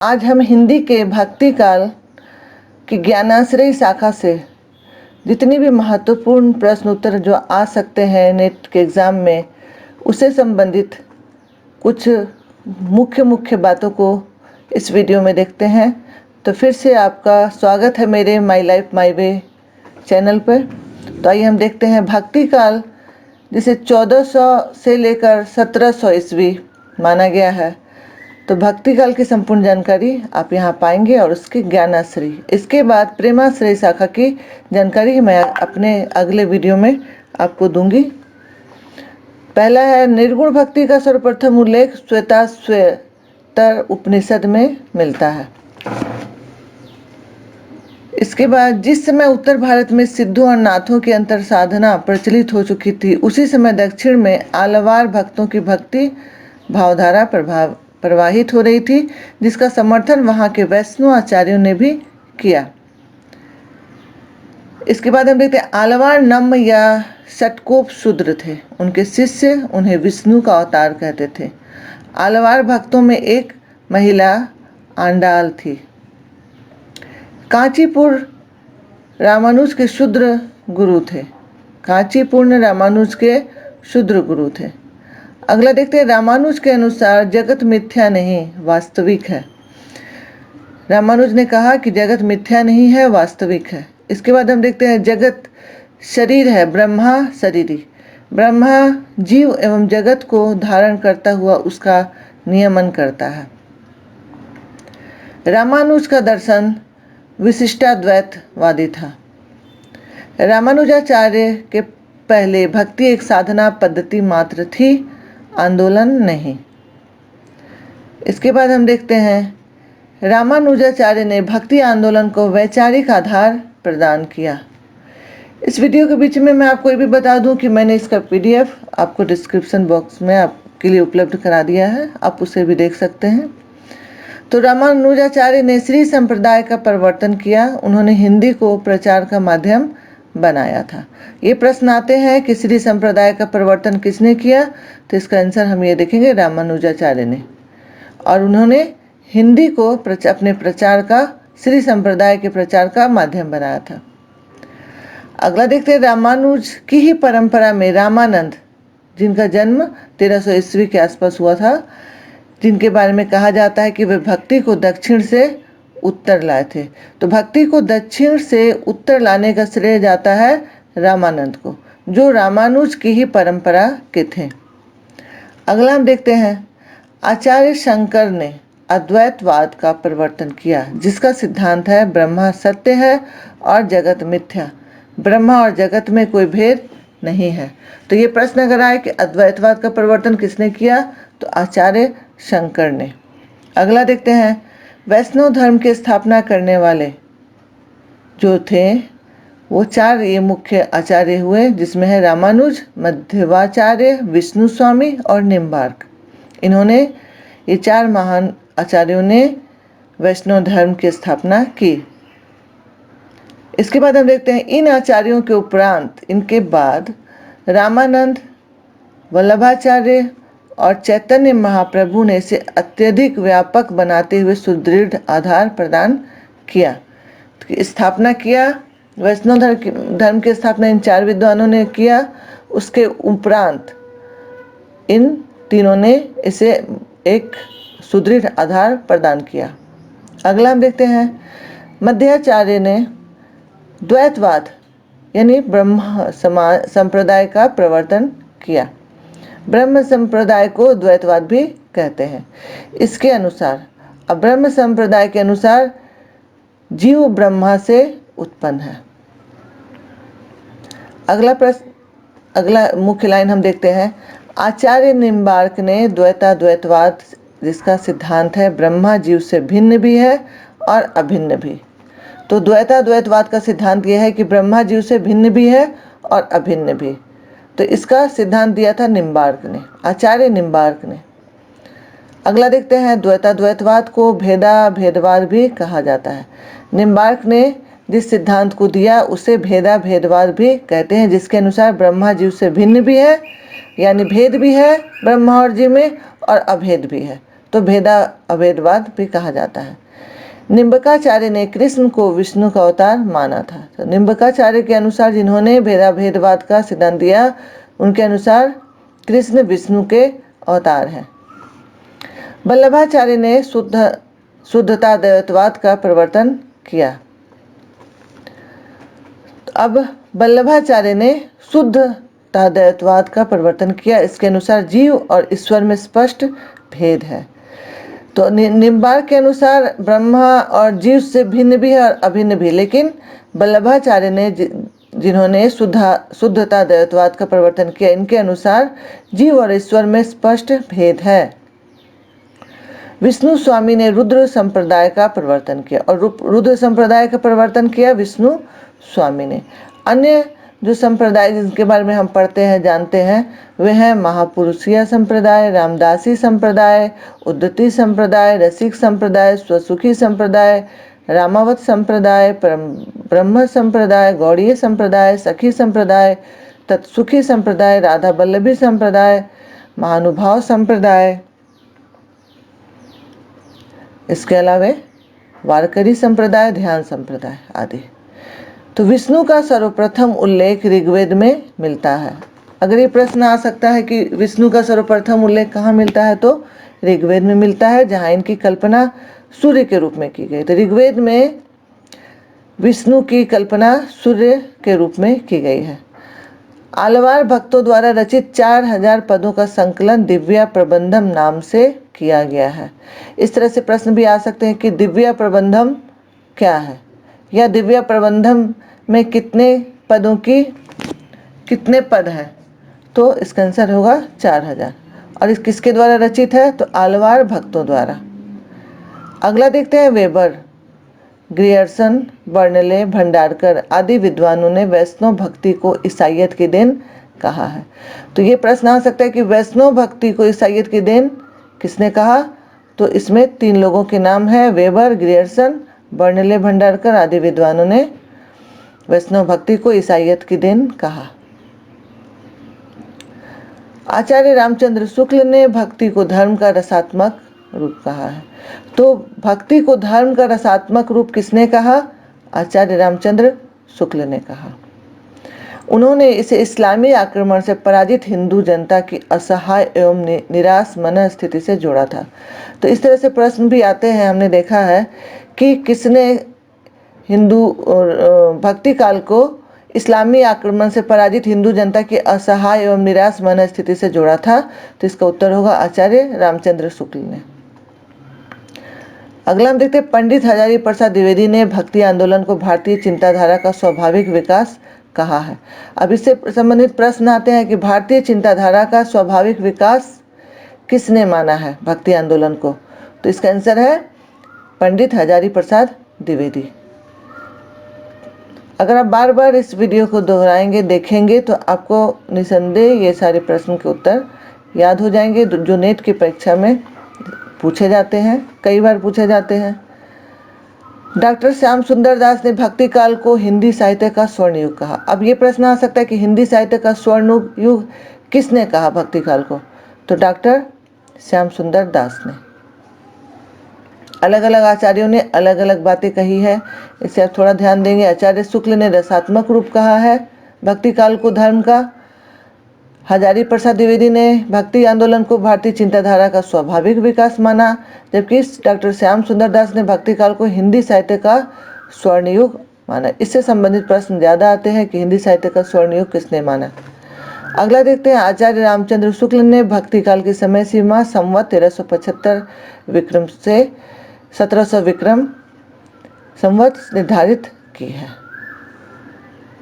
आज हम हिंदी के भक्ति काल की ज्ञानाश्रयी शाखा से जितनी भी महत्वपूर्ण प्रश्न उत्तर जो आ सकते हैं नेट के एग्ज़ाम में, उससे संबंधित कुछ मुख्य बातों को इस वीडियो में देखते हैं। तो फिर से आपका स्वागत है मेरे my life my way channel पर। तो आइए हम देखते हैं भक्ति काल, जिसे 1400 से लेकर 1700 ईस्वी माना गया है। तो भक्ति काल की संपूर्ण जानकारी आप यहाँ पाएंगे और उसकी ज्ञानाश्रय, इसके बाद प्रेमाश्रय शाखा की जानकारी मैं अपने अगले वीडियो में आपको दूंगी। पहला है निर्गुण भक्ति का सर्वप्रथम उल्लेख श्वेताश्वतर उपनिषद में मिलता है। इसके बाद जिस समय उत्तर भारत में सिद्धों और नाथों की अंतर साधना प्रचलित हो चुकी थी, उसी समय दक्षिण में आलवार भक्तों की भक्ति भावधारा प्रवाहित हो रही थी, जिसका समर्थन वहाँ के वैष्णव आचार्यों ने भी किया। इसके बाद हम देखते हैं आलवार नम्म या षटकोप शूद्र थे। उनके शिष्य उन्हें विष्णु का अवतार कहते थे। आलवार भक्तों में एक महिला आंडाल थी। कांचीपुर रामानुज के शूद्र गुरु थे। कांचीपुर रामानुज के शूद्र गुरु थे। अगला देखते हैं रामानुज के अनुसार जगत मिथ्या नहीं वास्तविक है। रामानुज ने कहा कि जगत मिथ्या नहीं है, वास्तविक है। इसके बाद हम देखते हैं जगत शरीर है, ब्रह्मा शरीरी। ब्रह्मा जीव एवं जगत को धारण करता हुआ उसका नियमन करता है। रामानुज का दर्शन विशिष्टाद्वैतवादी था। रामानुजाचार्य के पहले भक्ति एक साधना पद्धति मात्र थी, आंदोलन नहीं। इसके बाद हम देखते हैं रामानुजाचार्य ने भक्ति आंदोलन को वैचारिक आधार प्रदान किया। इस वीडियो के बीच में मैं आपको ये भी बता दूं कि मैंने इसका PDF आपको डिस्क्रिप्शन बॉक्स में आपके लिए उपलब्ध करा दिया है, आप उसे भी देख सकते हैं। तो रामानुजाचार्य ने श्री संप्रदाय का प्रवर्तन किया। उन्होंने हिंदी को प्रचार का माध्यम बनाया था। ये प्रश्न आते हैं कि श्री संप्रदाय का प्रवर्तन किसने किया, तो इसका आंसर हम ये देखेंगे, रामानुजाचार्य ने। और उन्होंने हिंदी को अपने प्रचार का, श्री संप्रदाय के प्रचार का माध्यम बनाया था। अगला देखते हैं रामानुज की ही परंपरा में रामानंद, जिनका जन्म 1300 ईस्वी के आसपास हुआ था, जिनके बारे में कहा जाता है कि वे भक्ति को दक्षिण से उत्तर लाए थे। तो भक्ति को दक्षिण से उत्तर लाने का श्रेय जाता है रामानंद को, जो रामानुज की ही परंपरा के थे। अगला हम देखते हैं आचार्य शंकर ने अद्वैतवाद का प्रवर्तन किया, जिसका सिद्धांत है ब्रह्मा सत्य है और जगत मिथ्या। ब्रह्मा और जगत में कोई भेद नहीं है। तो ये प्रश्न अगर आए कि अद्वैतवाद का प्रवर्तन किसने किया, तो आचार्य शंकर ने। अगला देखते हैं वैष्णव धर्म की स्थापना करने वाले जो थे वो 4 ये मुख्य आचार्य हुए, जिसमें है रामानुज, मध्वाचार्य, विष्णु स्वामी और निम्बार्क। इन्होंने, ये 4 महान आचार्यों ने वैष्णव धर्म की स्थापना की। इसके बाद हम देखते हैं इन आचार्यों के उपरांत, इनके बाद रामानंद, वल्लभाचार्य और चैतन्य महाप्रभु ने इसे अत्यधिक व्यापक बनाते हुए सुदृढ़ आधार प्रदान किया, स्थापना किया। वैष्णव धर्म की स्थापना इन 4 विद्वानों ने किया। उसके उपरांत इन तीनों ने इसे एक सुदृढ़ आधार प्रदान किया। अगला हम देखते हैं मध्वाचार्य ने द्वैतवाद यानी ब्रह्म संप्रदाय का प्रवर्तन किया। ब्रह्म संप्रदाय को द्वैतवाद भी कहते हैं। इसके अनुसार, अब ब्रह्म संप्रदाय के अनुसार जीव ब्रह्मा से उत्पन्न है। अगला मुख्य लाइन हम देखते हैं आचार्य निम्बार्क ने द्वैताद्वैतवाद, जिसका सिद्धांत है ब्रह्मा जीव से भिन्न भी है और अभिन्न भी। तो द्वैताद्वैतवाद का सिद्धांत यह है कि ब्रह्मा जीव से भिन्न भी है और अभिन्न भी। तो इसका सिद्धांत दिया था निम्बार्क ने, आचार्य निम्बार्क ने। अगला देखते हैं द्वैताद्वैतवाद को भेदवाद भी कहा जाता है। निम्बार्क ने जिस सिद्धांत को दिया उसे भेदवाद भी कहते हैं, जिसके अनुसार ब्रह्मा जीव से भिन्न भी है, यानी भेद भी है ब्रह्मा और जीव में, और अभेद भी है। तो भेदा अभेदवाद भी कहा जाता है। निम्बकाचार्य ने कृष्ण को विष्णु का अवतार माना था। तो निम्बकाचार्य के अनुसार, जिन्होंने भेदाभेदवाद का सिद्धांत दिया, उनके अनुसार कृष्ण विष्णु के अवतार हैं। वल्लभाचार्य ने शुद्धता द्वैतवाद का प्रवर्तन किया। अब वल्लभाचार्य ने शुद्धता द्वैतवाद का प्रवर्तन किया। इसके अनुसार जीव और ईश्वर में स्पष्ट भेद है। तो निम्बार्क के अनुसार ब्रह्मा और जीव से भिन्न भी है और अभिन्न भी, लेकिन वल्लभाचार्य ने जिन्होंने शुद्धता द्वैतवाद का प्रवर्तन किया, इनके अनुसार जीव और ईश्वर में स्पष्ट भेद है। विष्णु स्वामी ने रुद्र संप्रदाय का प्रवर्तन किया और रुद्र संप्रदाय का प्रवर्तन किया विष्णु स्वामी ने। अन्य जो संप्रदाय जिनके बारे में हम पढ़ते हैं, जानते हैं, वे हैं महापुरुषीय संप्रदाय, रामदासी संप्रदाय, उद्धति संप्रदाय, रसिक संप्रदाय, स्वसुखी संप्रदाय, रामावत संप्रदाय, ब्रह्म संप्रदाय, गौड़ीय संप्रदाय, सखी संप्रदाय, तत्सुखी संप्रदाय, राधा वल्लभी संप्रदाय, महानुभाव संप्रदाय, इसके अलावा वारकरी संप्रदाय, ध्यान संप्रदाय आदि। तो विष्णु का सर्वप्रथम उल्लेख ऋग्वेद में मिलता है। अगर ये प्रश्न आ सकता है कि विष्णु का सर्वप्रथम उल्लेख कहाँ मिलता है, तो ऋग्वेद में मिलता है, जहाँ इनकी कल्पना सूर्य के रूप में की गई। तो ऋग्वेद में विष्णु की कल्पना सूर्य के रूप में की गई है। आलवार भक्तों द्वारा रचित 4000 पदों का संकलन दिव्या प्रबंधम नाम से किया गया है। इस तरह से प्रश्न भी आ सकते हैं कि दिव्या प्रबंधम क्या है, या दिव्या प्रबंधम में कितने पदों की कितने पद हैं, तो इसका आंसर होगा 4000। और इस किसके द्वारा रचित है, तो आलवार भक्तों द्वारा। अगला देखते हैं वेबर, ग्रियर्सन, बर्नले, भंडारकर आदि विद्वानों ने वैष्णव भक्ति को ईसाइयत की देन कहा है। तो ये प्रश्न आ सकता है कि वैष्णव भक्ति को ईसाइयत की देन किसने कहा, तो इसमें 3 लोगों के नाम है, वेबर, ग्रियर्सन, बर्नले, भंडारकर आदि विद्वानों ने वैष्णव भक्ति को ईसाइयत की देन कहा। आचार्य रामचंद्र शुक्ल ने भक्ति को धर्म का रसात्मक रूप कहा है। तो भक्ति को धर्म का रसात्मक रूप किसने कहा, आचार्य रामचंद्र शुक्ल ने कहा। उन्होंने इसे इस्लामी आक्रमण से पराजित हिंदू जनता की असहाय एवं निराश मन स्थिति से जोड़ा था। तो इस तरह से प्रश्न भी आते हैं, हमने देखा है कि किसने हिंदू भक्ति काल को इस्लामी आक्रमण से पराजित हिंदू जनता की असहाय एवं निराश मन स्थिति से जोड़ा था, तो इसका उत्तर होगा आचार्य रामचंद्र शुक्ल ने। अगला हम देखते हैं, पंडित हजारी प्रसाद द्विवेदी ने भक्ति आंदोलन को भारतीय चिंताधारा का स्वाभाविक विकास कहा है। अब इससे संबंधित प्रश्न आते हैं कि भारतीय चिंताधारा का स्वाभाविक विकास किसने माना है भक्ति आंदोलन को, तो इसका आंसर है पंडित हजारी प्रसाद द्विवेदी। अगर आप बार बार इस वीडियो को दोहराएंगे, देखेंगे, तो आपको निसंदेह ये सारे प्रश्न के उत्तर याद हो जाएंगे, जो नेट की परीक्षा में पूछे जाते हैं, कई बार पूछे जाते हैं। डॉक्टर श्याम सुंदर दास ने भक्ति काल को हिंदी साहित्य का स्वर्ण युग कहा। अब ये प्रश्न आ सकता है कि हिंदी साहित्य का स्वर्ण युग किसने कहा भक्ति काल को, तो डॉक्टर श्याम सुंदर दास ने। अलग अलग आचार्यों ने अलग अलग बातें कही है, इससे आप थोड़ा ध्यान देंगे। आचार्य शुक्ल ने रसात्मक रूप कहा है भक्ति काल को धर्म का। हजारी प्रसाद द्विवेदी ने भक्ति आंदोलन को भारतीय चिंताधारा का स्वाभाविक विकास माना, जबकि डॉक्टर श्याम सुंदर दास ने भक्ति काल को हिंदी साहित्य का स्वर्ण युग माना। इससे संबंधित प्रश्न ज़्यादा आते हैं कि हिंदी साहित्य का स्वर्ण युग किसने माना। अगला देखते हैं, आचार्य रामचंद्र शुक्ल ने भक्ति काल की समय सीमा संवत 1375 विक्रम से 1700 विक्रम संवत निर्धारित की है।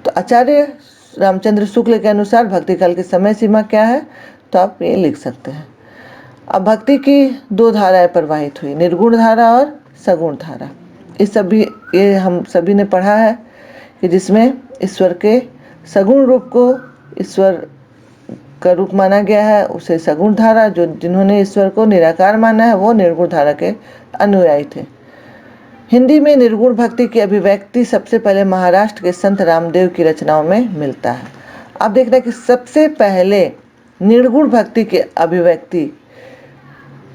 तो आचार्य रामचंद्र शुक्ल के अनुसार भक्ति काल की समय सीमा क्या है, तो आप ये लिख सकते हैं। अब भक्ति की 2 धाराएं प्रवाहित हुई, निर्गुण धारा और सगुण धारा। ये हम सभी ने पढ़ा है कि जिसमें ईश्वर के सगुण रूप को ईश्वर का रूप माना गया है, उसे सगुण धारा, जिन्होंने ईश्वर को निराकार माना है वो निर्गुण धारा के अनुयायी थे। हिंदी में निर्गुण भक्ति की अभिव्यक्ति सबसे पहले महाराष्ट्र के संत रामदेव की रचनाओं में मिलता है। आप देख रहे हैं कि सबसे पहले निर्गुण भक्ति की अभिव्यक्ति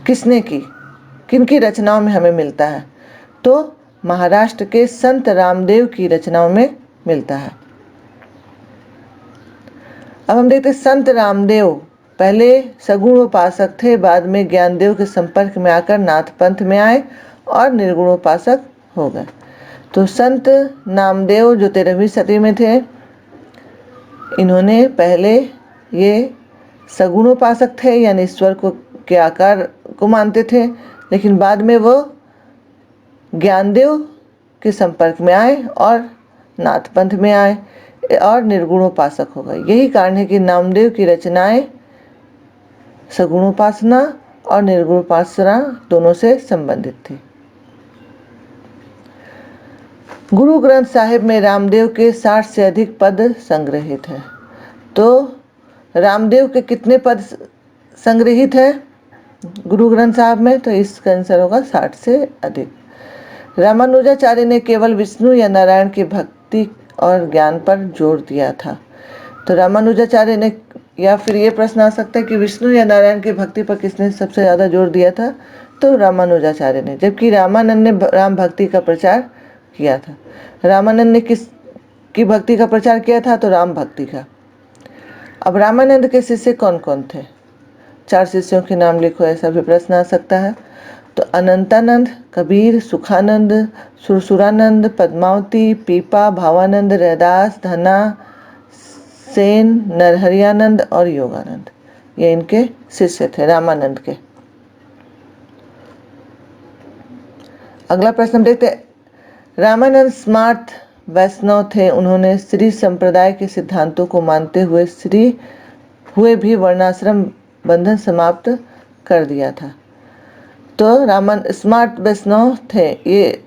किसने की, किनकी रचनाओं में हमें मिलता है? तो महाराष्ट्र के संत रामदेव की रचनाओं में मिलता है। अब हम देखते हैं संत रामदेव पहले सगुण उपासक थे, बाद में ज्ञानदेव के संपर्क में आकर नाथ पंथ में आए और निर्गुण उपासक हो गए। तो संत नामदेव जो 13वीं सदी में थे, इन्होंने पहले ये सगुण उपासक थे, यानी ईश्वर को के आकार को मानते थे, लेकिन बाद में वो ज्ञानदेव के संपर्क में आए और नाथ पंथ में आए और निर्गुण उपासक हो गए। यही कारण है कि नामदेव की रचनाएं सगुण उपासना और निर्गुण उपासना दोनों से संबंधित थी। गुरु ग्रंथ साहिब में रामदेव के 60 से अधिक पद संग्रहित हैं। तो रामदेव के कितने पद संग्रहित हैं गुरु ग्रंथ साहिब में? तो इसका आंसर होगा 60 से अधिक। रामानुजाचार्य ने केवल विष्णु या नारायण की भक्ति और ज्ञान पर जोर दिया था। तो रामानुजाचार्य ने, या फिर ये प्रश्न आ सकता है कि विष्णु या नारायण की भक्ति पर किसने सबसे ज़्यादा जोर दिया था? तो रामानुजाचार्य ने, जबकि रामानंद ने राम भक्ति का प्रचार किया था। रामानंद ने किस की भक्ति का प्रचार किया था? तो राम भक्ति का। अब रामानंद के शिष्य कौन कौन थे? 4 शिष्यों के नाम लिखो, ऐसा भी प्रश्न आ सकता है। तो अनंतानंद, कबीर, सुखानंद, सुरसुरानंद, पद्मावती, पीपा, भावानंद, रैदास, धना, सेन, नरहरियानंद और योगानंद, ये इनके शिष्य थे रामानंद के। अगला प्रश्न देखते हैं। रामानंद स्मार्त वैष्णव थे। उन्होंने श्री संप्रदाय के सिद्धांतों को मानते हुए भी वर्णाश्रम बंधन समाप्त कर दिया था। तो रामानंद स्मार्ट वैष्णव थे। ये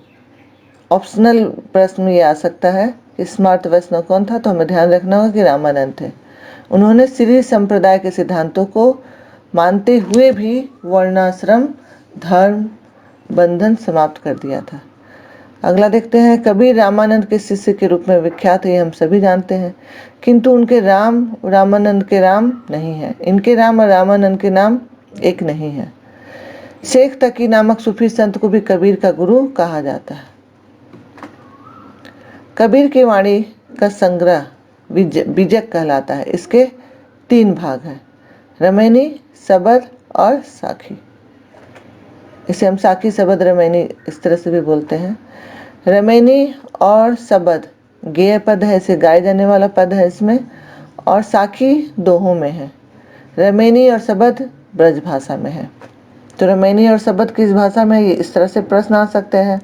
ऑप्शनल प्रश्न में ये आ सकता है कि स्मार्ट वैष्णव कौन था? तो हमें ध्यान रखना होगा कि रामानंद थे। उन्होंने श्री संप्रदाय के सिद्धांतों को मानते हुए भी वर्णाश्रम धर्म बंधन समाप्त कर दिया था। अगला देखते हैं। कबीर रामानंद के शिष्य के रूप में विख्यात है, ये हम सभी जानते हैं, किंतु उनके राम रामानंद के राम नहीं है। इनके राम और रामानंद के नाम एक नहीं है। शेख तकी नामक सूफी संत को भी कबीर का गुरु कहा जाता है। कबीर की वाणी का संग्रह बीजक कहलाता है। इसके 3 भाग हैं, रमैनी, सबद और साखी। इसे हम साखी, सबद, रमैनी इस तरह से भी बोलते हैं। रमैनी और सबद गेय पद है, इसे गाए जाने वाला पद है इसमें, और साखी दोहों में है। रमैनी और सबद ब्रज भाषा में है। तो रमैनी और सबद किस भाषा में? ये इस तरह से प्रश्न आ सकते हैं।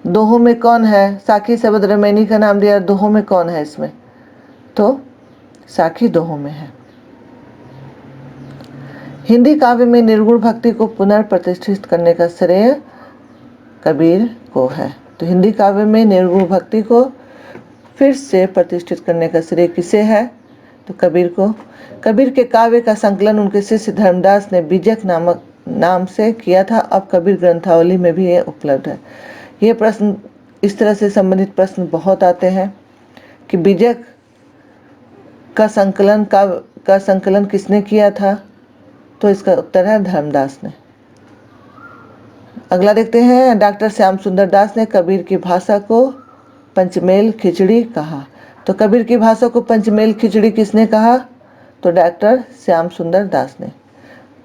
दोहों में कौन है? साखी, सबद, रमैनी का नाम दिया, दोहों में कौन है इसमें? तो साखी दोहों में है। हिंदी काव्य में निर्गुण भक्ति को पुनर्प्रतिष्ठित करने का श्रेय कबीर को है। तो हिंदी काव्य में निर्गुण भक्ति को फिर से प्रतिष्ठित करने का श्रेय किसे है? तो कबीर को। कबीर के काव्य का संकलन उनके शिष्य धर्मदास ने बीजक नामक नाम से किया था। अब कबीर ग्रंथावली में भी ये उपलब्ध है। ये प्रश्न, इस तरह से संबंधित प्रश्न बहुत आते हैं कि बीजक का संकलन किसने किया था? तो इसका उत्तर है धर्मदास ने। अगला देखते हैं। डॉक्टर श्याम सुंदर दास ने कबीर की भाषा को पंचमेल खिचड़ी कहा। तो कबीर की भाषा को पंचमेल खिचड़ी किसने कहा? तो डॉक्टर श्याम सुंदर दास ने।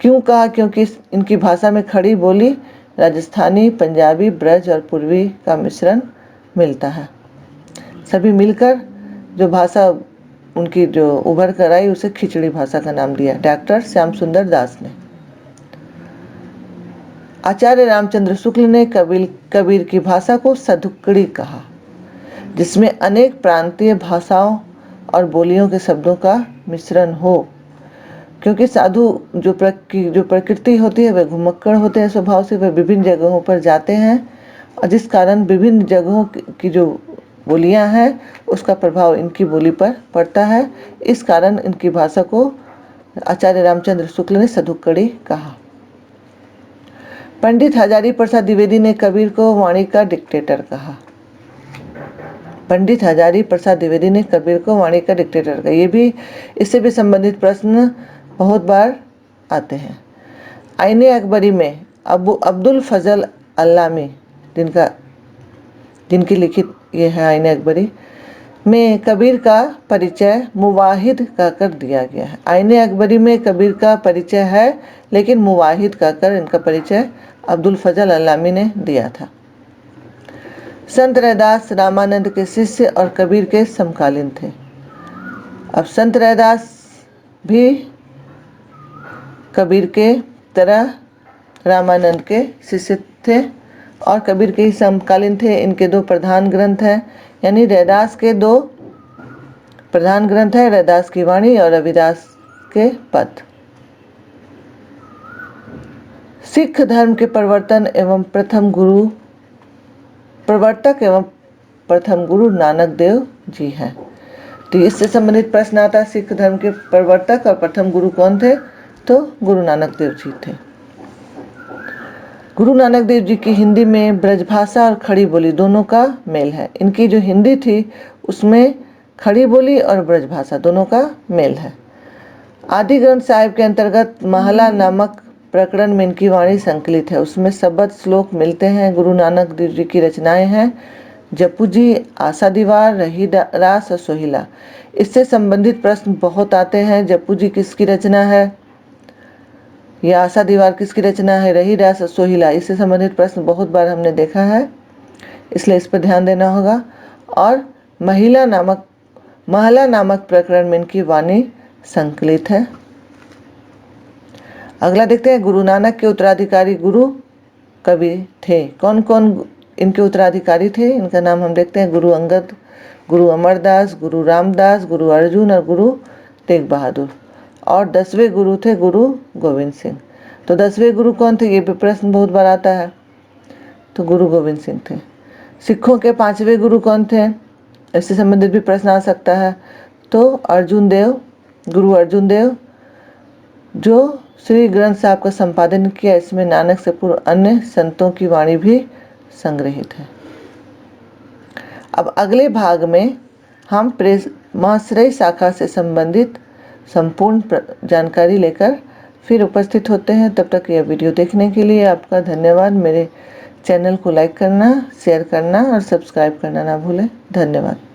क्यों कहा? क्योंकि इनकी भाषा में खड़ी बोली, राजस्थानी, पंजाबी, ब्रज और पूर्वी का मिश्रण मिलता है। सभी मिलकर जो भाषा उनकी जो उभर कर आई, उसे खिचड़ी भाषा का नाम दिया डॉक्टर श्याम सुंदर दास ने। आचार्य रामचंद्र शुक्ल ने कबीर की भाषा को सधुक्कड़ी कहा, जिसमें अनेक प्रांतीय भाषाओं और बोलियों के शब्दों का मिश्रण हो। क्योंकि साधु जो प्रकृति होती है, वे घुमक्कड़ होते हैं स्वभाव से, वे विभिन्न जगहों पर जाते हैं, और जिस कारण विभिन्न जगहों की जो बोलियां हैं उसका प्रभाव इनकी बोली पर पड़ता है। इस कारण इनकी भाषा को आचार्य रामचंद्र शुक्ल ने सधुक्कड़ी कहा। पंडित हजारी प्रसाद द्विवेदी ने कबीर को वाणी का डिक्टेटर कहा। पंडित हजारी प्रसाद द्विवेदी ने कबीर को वाणी का डिक्टेटर कहा। ये भी, इससे भी संबंधित प्रश्न बहुत बार आते हैं। आईने अकबरी में अब्दुल फजल अल्लामी, जिनकी लिखित ये है आईने अकबरी, में कबीर का परिचय मुवाहिद कहकर दिया गया है। आईने अकबरी में कबीर का परिचय है, लेकिन मुवाहिद कहकर इनका परिचय अब्दुल फजल अल्लामी ने दिया था। संत रैदास रामानंद के शिष्य और कबीर के समकालीन थे। अब संत रैदास भी कबीर के तरह रामानंद के शिष्य थे और कबीर के ही समकालीन थे। इनके दो प्रधान ग्रंथ हैं, यानी रैदास के दो प्रधान ग्रंथ हैं, रैदास की वाणी और रविदास के पद। सिख धर्म के प्रवर्तक एवं प्रथम गुरु नानक देव जी हैं। तो इससे संबंधित प्रश्न आता है, सिख धर्म के प्रवर्तक और प्रथम गुरु कौन थे? तो गुरु नानक देव जी थे। गुरु नानक देव जी की हिंदी में ब्रजभाषा और खड़ी बोली दोनों का मेल है। इनकी जो हिंदी थी उसमें खड़ी बोली और ब्रजभाषा दोनों का मेल है। आदि ग्रंथ साहिब के अंतर्गत महला नामक प्रकरण में इनकी वाणी संकलित है। उसमें शब्द श्लोक मिलते हैं। गुरु नानक देव जी की रचनाएं हैं जपू जी, आशा दीवार, रही रास और सोहिला। इससे संबंधित प्रश्न बहुत आते हैं। जपू जी किसकी रचना है, या आशा दीवार किसकी रचना है, रही रास और सोहिला, इससे संबंधित प्रश्न बहुत बार हमने देखा है, इसलिए इस पर ध्यान देना होगा। और महला नामक प्रकरण में इनकी वाणी संकलित है। अगला देखते हैं, गुरु नानक के उत्तराधिकारी गुरु कबीर थे। कौन कौन इनके उत्तराधिकारी थे? इनका नाम हम देखते हैं, गुरु अंगद, गुरु अमरदास, गुरु रामदास, गुरु अर्जुन और गुरु तेग बहादुर। और 10वें गुरु थे गुरु गोविंद सिंह। तो 10वें गुरु कौन थे, ये भी प्रश्न बहुत बार आता है। तो गुरु गोविंद सिंह थे। सिखों के 5वें गुरु कौन थे, इससे संबंधित भी प्रश्न आ सकता है। तो अर्जुन देव, गुरु अर्जुन देव, जो श्री ग्रंथ साहब का संपादन किया। इसमें नानक से पूर्व अन्य संतों की वाणी भी संग्रहित है। अब अगले भाग में हम प्रेमाश्रय शाखा से संबंधित संपूर्ण जानकारी लेकर फिर उपस्थित होते हैं। तब तक यह वीडियो देखने के लिए आपका धन्यवाद। मेरे चैनल को लाइक करना, शेयर करना और सब्सक्राइब करना ना भूलें। धन्यवाद।